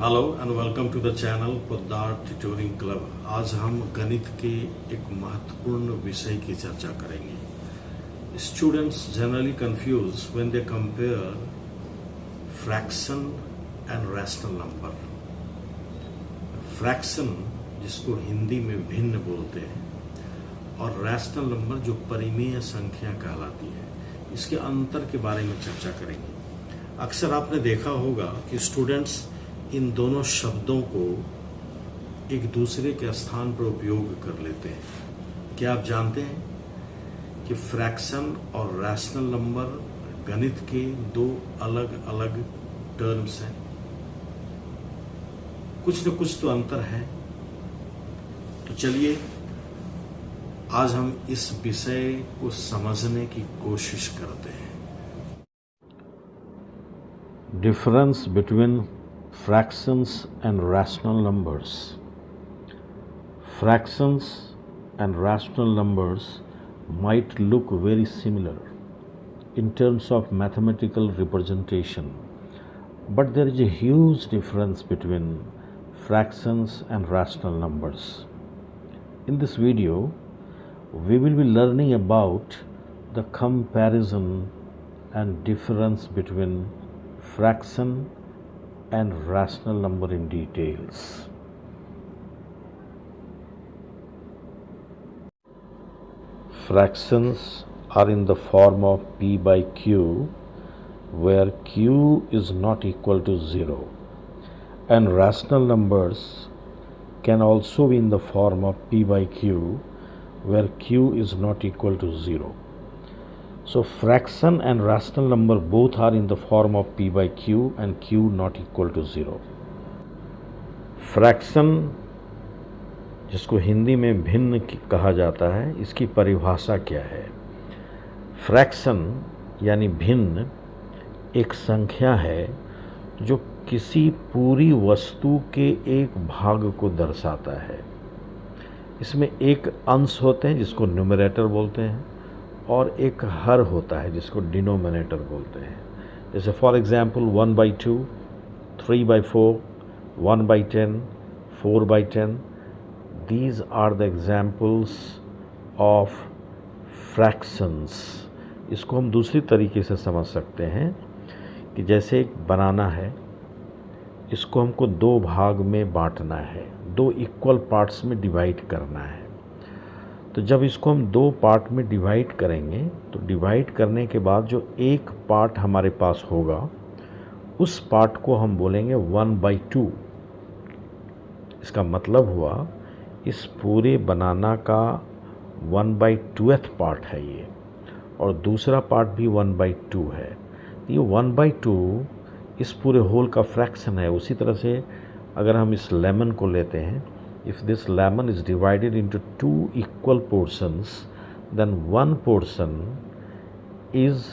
Hello and welcome to the channel Poddar tutoring club. आज हम गणित के एक महत्वपूर्ण विषय की चर्चा करेंगे। Students generally confuse when they compare fraction and rational number. Fraction जिसको हिंदी में भिन्न बोलते हैं और रैशनल नंबर जो परिमेय संख्या कहलाती है, इसके अंतर के बारे में चर्चा करेंगे। अक्सर आपने देखा होगा कि स्टूडेंट्स इन दोनों शब्दों को एक दूसरे के स्थान पर उपयोग कर लेते हैं। क्या आप जानते हैं कि फ्रैक्शन और रैशनल नंबर गणित के दो अलग अलग टर्म्स हैं? कुछ न कुछ तो अंतर है। तो चलिए आज हम इस विषय को समझने की कोशिश करते हैं। Difference between fractions and rational numbers. Fractions and rational numbers might look very similar in terms of mathematical representation, but there is a huge difference between fractions and rational numbers. In this video, we will be learning about the comparison and difference between fraction and rational number in details. Fractions are in the form of p by q, where q is not equal to 0, and rational numbers can also be in the form of p by q, where q is not equal to 0. So fraction and rational number both are in the form of p by q and q not equal to 0. Fraction जिसको हिंदी में भिन्न कहा जाता है, इसकी परिभाषा क्या है? फ्रैक्शन यानी भिन्न एक संख्या है जो किसी पूरी वस्तु के एक भाग को दर्शाता है। इसमें एक अंश होते हैं जिसको न्यूमरेटर बोलते हैं और एक हर होता है जिसको डिनोमिनेटर बोलते हैं। जैसे for example 1/2, 3/4, 1/10, 4/10, these are the examples of fractions. इसको हम दूसरी तरीके से समझ सकते हैं कि जैसे एक बनाना है, इसको हमको दो भाग में बांटना है, दो इक्वल पार्ट्स में डिवाइड करना है। तो जब इसको हम दो पार्ट में डिवाइड करेंगे तो डिवाइड करने के बाद जो एक पार्ट हमारे पास होगा उस पार्ट को हम बोलेंगे 1/2। इसका मतलब हुआ इस पूरे बनाना का 1/2th पार्ट है ये, और दूसरा पार्ट भी 1/2 है। ये 1/2 इस पूरे होल का फ्रैक्शन है। उसी तरह से अगर हम इस लेमन को लेते हैं, if this lemon is divided into two equal portions, then one portion is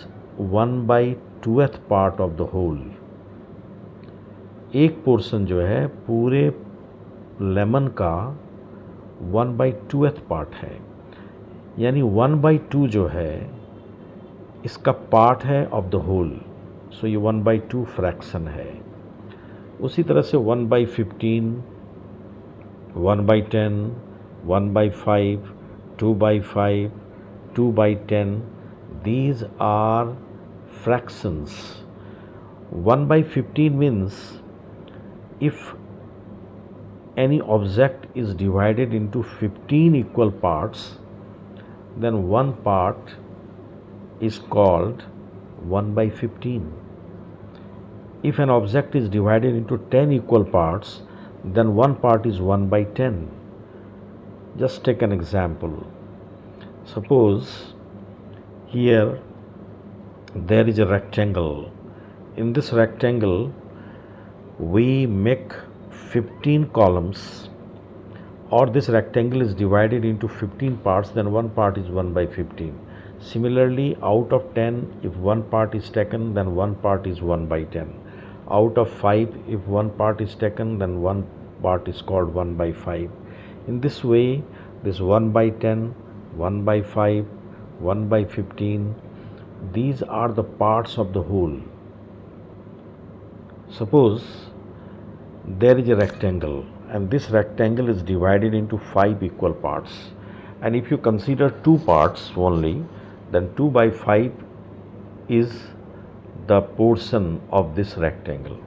1/2th part of the whole. एक पोर्शन जो है पूरे लेमन का 1/2th पार्ट है, यानी 1/2 जो है इसका पार्ट है ऑफ द होल। सो ये 1/2 फ्रैक्शन है। उसी तरह से 1/15, 1/10, 1/5, 2/5, 2/10, these are fractions. 1/15 means if any object is divided into 15 equal parts, then one part is called 1/15. If an object is divided into 10 equal parts, then one part is 1/10. Just take an example. Suppose here there is a rectangle. In this rectangle we make 15 columns, or this rectangle is divided into 15 parts, then one part is 1/15. Similarly, out of 10, if one part is taken, then one part is 1/10. Out of 5, if one part is taken, then one part is called 1/5. In this way, this 1/10, 1/5, 1/15, these are the parts of the whole. Suppose there is a rectangle, and this rectangle is divided into 5 equal parts. And if you consider 2 parts only, then 2 by 5 is the portion of this rectangle.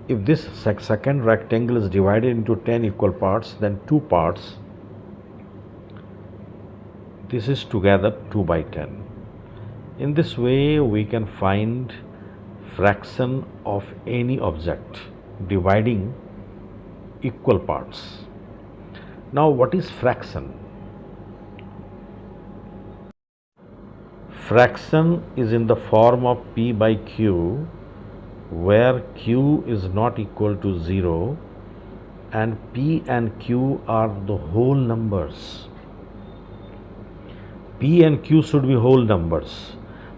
If this second rectangle is divided into 10 equal parts, then 2 parts, this is together 2 by 10. In this way, we can find fraction of any object dividing equal parts. Now, what is fraction? Fraction is in the form of P by Q, where Q is not equal to 0 and P and Q are the whole numbers. P and Q should be whole numbers.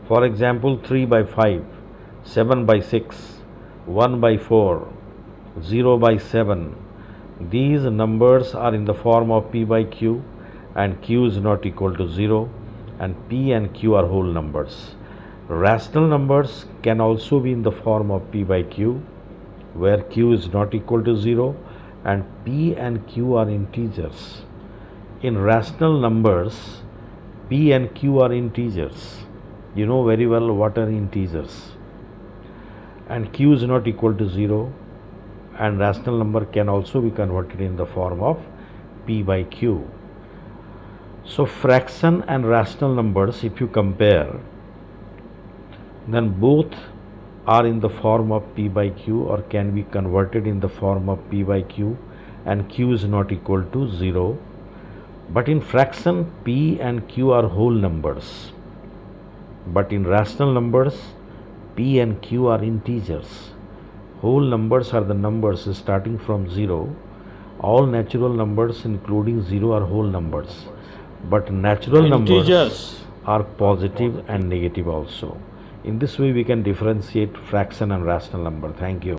For example, 3 by 5, 7 by 6, 1 by 4, 0 by 7. These numbers are in the form of P by Q, and Q is not equal to 0, and P and Q are whole numbers. Rational numbers can also be in the form of P by Q, where Q is not equal to 0 and P and Q are integers. In rational numbers, P and Q are integers. You know very well what are integers. And Q is not equal to 0, and rational number can also be converted in the form of P by Q. So fraction and rational numbers, if you compare, then both are in the form of P by Q or can be converted in the form of P by Q, and Q is not equal to 0. But in fraction, P and Q are whole numbers. But in rational numbers, P and Q are integers. Whole numbers are the numbers starting from 0. All natural numbers including 0 are whole numbers. But natural numbers are positive and negative also. In this way, we can differentiate fraction and rational number. Thank you.